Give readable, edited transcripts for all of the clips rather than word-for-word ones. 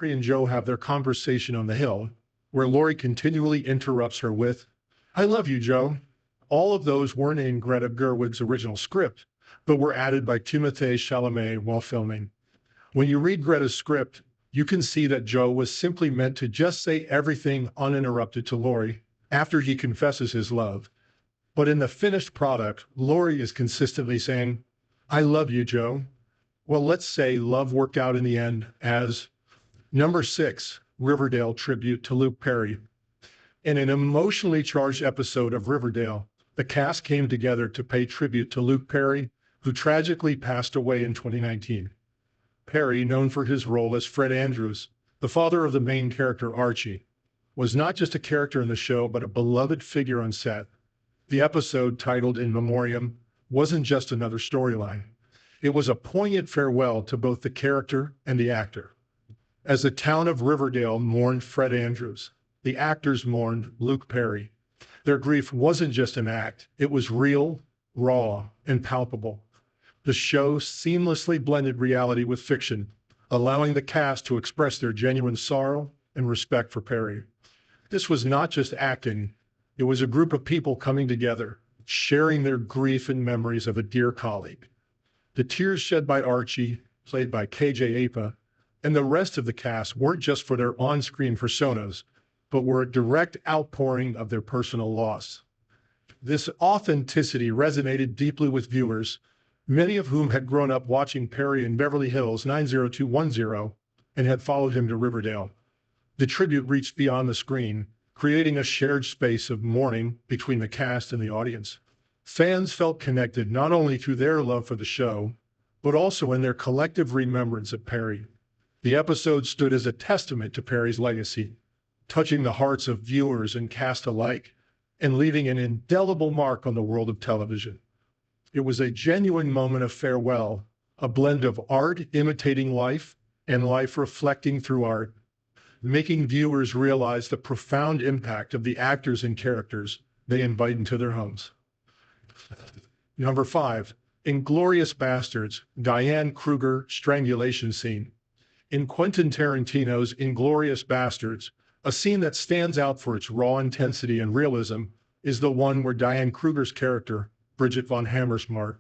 Laurie and Joe have their conversation on the hill, where Laurie continually interrupts her with, I love you, Joe. All of those weren't in Greta Gerwig's original script, but were added by Timothée Chalamet while filming. When you read Greta's script, you can see that Joe was simply meant to just say everything uninterrupted to Laurie after he confesses his love. But in the finished product, Laurie is consistently saying, I love you, Joe. Well, let's say love worked out in the end as number 6, Riverdale tribute to Luke Perry. In an emotionally charged episode of Riverdale, the cast came together to pay tribute to Luke Perry, who tragically passed away in 2019. Perry, known for his role as Fred Andrews, the father of the main character Archie, was not just a character in the show, but a beloved figure on set. The episode, titled In Memoriam, wasn't just another storyline. It was a poignant farewell to both the character and the actor. As the town of Riverdale mourned Fred Andrews, the actors mourned Luke Perry. Their grief wasn't just an act, it was real, raw, and palpable. The show seamlessly blended reality with fiction, allowing the cast to express their genuine sorrow and respect for Perry. This was not just acting, it was a group of people coming together, sharing their grief and memories of a dear colleague. The tears shed by Archie, played by KJ Apa, and the rest of the cast weren't just for their on-screen personas, but were a direct outpouring of their personal loss. This authenticity resonated deeply with viewers, many of whom had grown up watching Perry in Beverly Hills 90210 and had followed him to Riverdale. The tribute reached beyond the screen, creating a shared space of mourning between the cast and the audience. Fans felt connected not only through their love for the show, but also in their collective remembrance of Perry. The episode stood as a testament to Perry's legacy, touching the hearts of viewers and cast alike, and leaving an indelible mark on the world of television. It was a genuine moment of farewell, a blend of art imitating life and life reflecting through art, making viewers realize the profound impact of the actors and characters they invite into their homes. Number 5, Inglourious Basterds, Diane Kruger strangulation scene. In Quentin Tarantino's Inglourious Basterds, a scene that stands out for its raw intensity and realism is the one where Diane Kruger's character, Bridget von Hammersmark,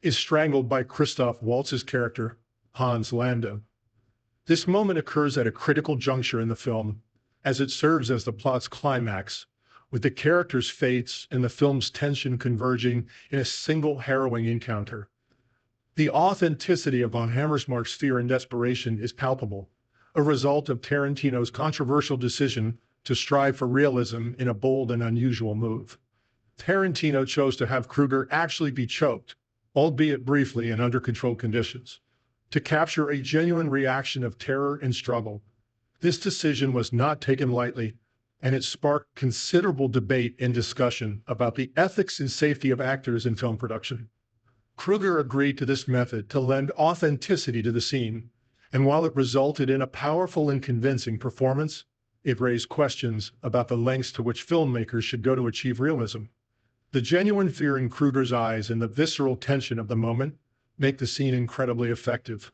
is strangled by Christoph Waltz's character, Hans Landa. This moment occurs at a critical juncture in the film, as it serves as the plot's climax, with the characters' fates and the film's tension converging in a single harrowing encounter. The authenticity of von Hammersmark's fear and desperation is palpable, a result of Tarantino's controversial decision to strive for realism in a bold and unusual move. Tarantino chose to have Kruger actually be choked, albeit briefly and under controlled conditions, to capture a genuine reaction of terror and struggle. This decision was not taken lightly, and it sparked considerable debate and discussion about the ethics and safety of actors in film production. Kruger agreed to this method to lend authenticity to the scene, and while it resulted in a powerful and convincing performance, it raised questions about the lengths to which filmmakers should go to achieve realism. The genuine fear in Kruger's eyes and the visceral tension of the moment make the scene incredibly effective,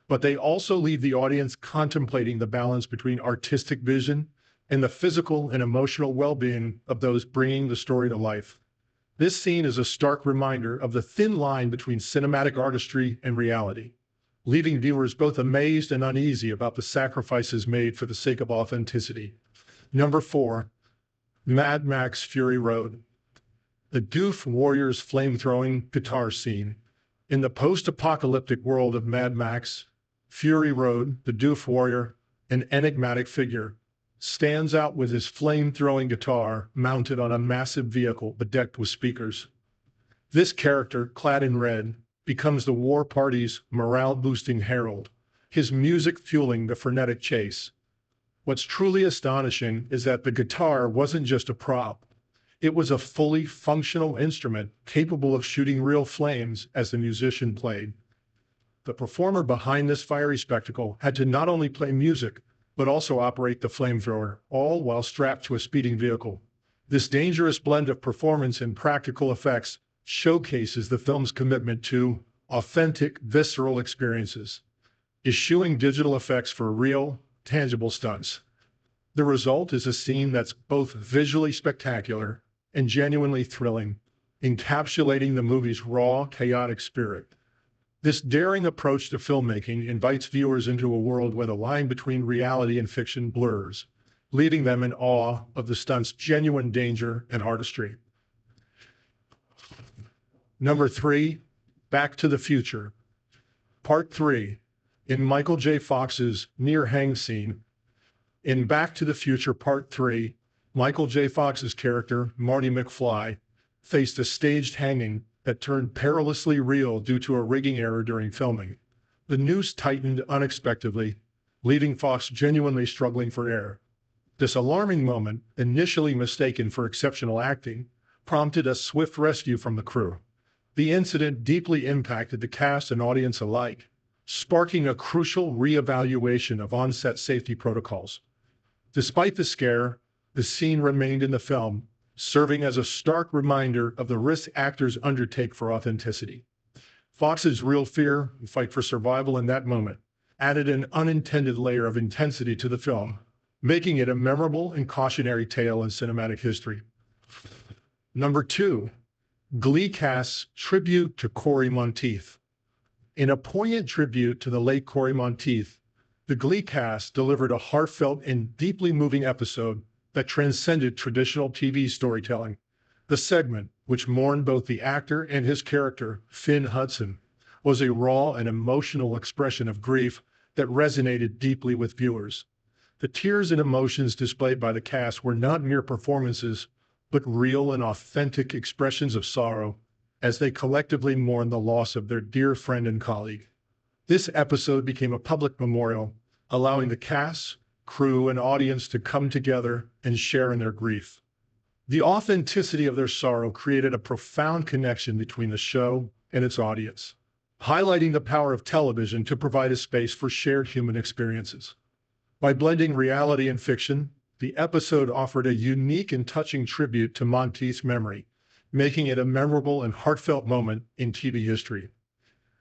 but they also leave the audience contemplating the balance between artistic vision and the physical and emotional well-being of those bringing the story to life. This scene is a stark reminder of the thin line between cinematic artistry and reality, leaving viewers both amazed and uneasy about the sacrifices made for the sake of authenticity. Number 4, Mad Max Fury Road. The Doof Warrior's flame-throwing guitar scene. In the post-apocalyptic world of Mad Max, Fury Road, the Doof Warrior, an enigmatic figure, stands out with his flame-throwing guitar mounted on a massive vehicle bedecked with speakers. This character, clad in red, becomes the war party's morale-boosting herald, his music fueling the frenetic chase. What's truly astonishing is that the guitar wasn't just a prop. It was a fully functional instrument capable of shooting real flames as the musician played. The performer behind this fiery spectacle had to not only play music, but also operate the flamethrower, all while strapped to a speeding vehicle. This dangerous blend of performance and practical effects showcases the film's commitment to authentic, visceral experiences, eschewing digital effects for real, tangible stunts. The result is a scene that's both visually spectacular and genuinely thrilling, encapsulating the movie's raw, chaotic spirit. This daring approach to filmmaking invites viewers into a world where the line between reality and fiction blurs, leaving them in awe of the stunt's genuine danger and artistry. Number 3, Back to the Future. Part 3. In Michael J. Fox's near hang scene, in Back to the Future Part 3, Michael J. Fox's character, Marty McFly, faced a staged hanging that turned perilously real due to a rigging error during filming. The noose tightened unexpectedly, leaving Fox genuinely struggling for air. This alarming moment, initially mistaken for exceptional acting, prompted a swift rescue from the crew. The incident deeply impacted the cast and audience alike, sparking a crucial reevaluation of on-set safety protocols. Despite the scare, the scene remained in the film, serving as a stark reminder of the risk actors undertake for authenticity. Fox's real fear and fight for survival in that moment added an unintended layer of intensity to the film, making it a memorable and cautionary tale in cinematic history. Number 2, Glee cast's tribute to Cory Monteith. In a poignant tribute to the late Cory Monteith, the Glee cast delivered a heartfelt and deeply moving episode that transcended traditional TV storytelling. The segment, which mourned both the actor and his character, Finn Hudson, was a raw and emotional expression of grief that resonated deeply with viewers. The tears and emotions displayed by the cast were not mere performances, but real and authentic expressions of sorrow as they collectively mourned the loss of their dear friend and colleague. This episode became a public memorial, allowing the cast, crew, and audience to come together and share in their grief. The authenticity of their sorrow created a profound connection between the show and its audience, highlighting the power of television to provide a space for shared human experiences. By blending reality and fiction, the episode offered a unique and touching tribute to Monteith's memory, making it a memorable and heartfelt moment in TV history.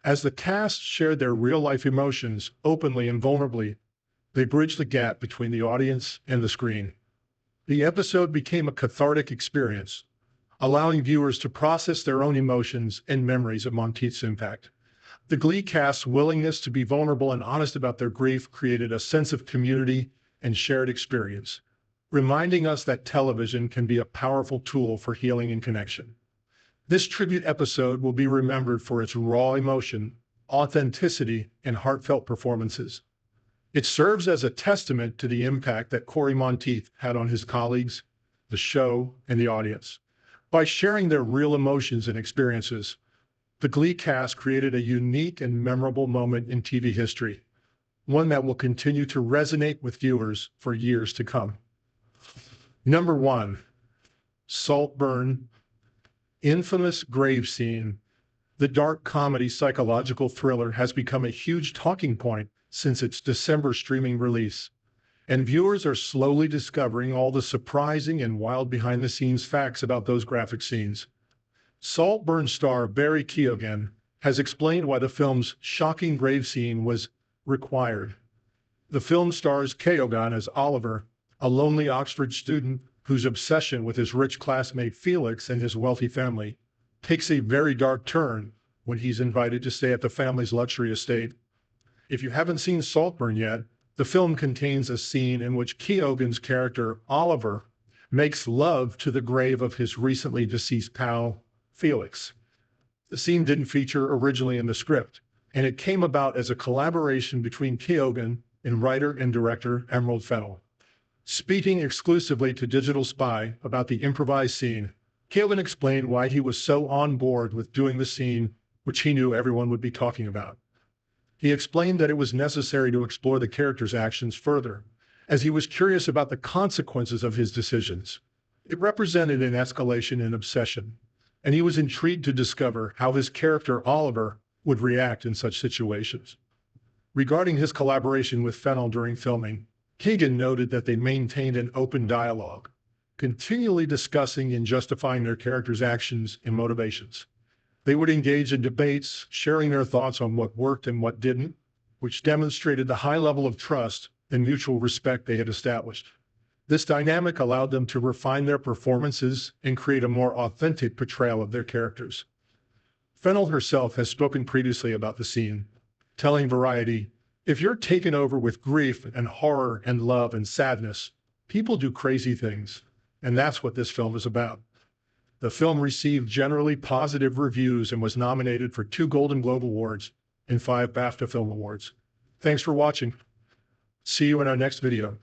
As the cast shared their real-life emotions openly and vulnerably, they bridged the gap between the audience and the screen. The episode became a cathartic experience, allowing viewers to process their own emotions and memories of Monteith's impact. The Glee cast's willingness to be vulnerable and honest about their grief created a sense of community and shared experience, reminding us that television can be a powerful tool for healing and connection. This tribute episode will be remembered for its raw emotion, authenticity, and heartfelt performances. It serves as a testament to the impact that Cory Monteith had on his colleagues, the show, and the audience. By sharing their real emotions and experiences, the Glee cast created a unique and memorable moment in TV history, one that will continue to resonate with viewers for years to come. Number 1, Saltburn, infamous grave scene. The dark comedy psychological thriller has become a huge talking point since its December streaming release, and viewers are slowly discovering all the surprising and wild behind-the-scenes facts about those graphic scenes. Saltburn star Barry Keoghan has explained why the film's shocking grave scene was required. The film stars Keoghan as Oliver, a lonely Oxford student whose obsession with his rich classmate Felix and his wealthy family takes a very dark turn when he's invited to stay at the family's luxury estate. If you haven't seen Saltburn yet, the film contains a scene in which Keoghan's character, Oliver, makes love to the grave of his recently deceased pal, Felix. The scene didn't feature originally in the script, and it came about as a collaboration between Keoghan and writer and director Emerald Fennell. Speaking exclusively to Digital Spy about the improvised scene, Keoghan explained why he was so on board with doing the scene, which he knew everyone would be talking about. He explained that it was necessary to explore the character's actions further, as he was curious about the consequences of his decisions. It represented an escalation in obsession, and he was intrigued to discover how his character Oliver would react in such situations. Regarding his collaboration with Fennell during filming, Keoghan noted that they maintained an open dialogue, continually discussing and justifying their characters' actions and motivations. They would engage in debates, sharing their thoughts on what worked and what didn't, which demonstrated the high level of trust and mutual respect they had established. This dynamic allowed them to refine their performances and create a more authentic portrayal of their characters. Fennell herself has spoken previously about the scene, telling Variety, "If you're taken over with grief and horror and love and sadness, people do crazy things. And that's what this film is about." The film received generally positive reviews and was nominated for 2 Golden Globe Awards and 5 BAFTA Film Awards. Thanks for watching. See you in our next video.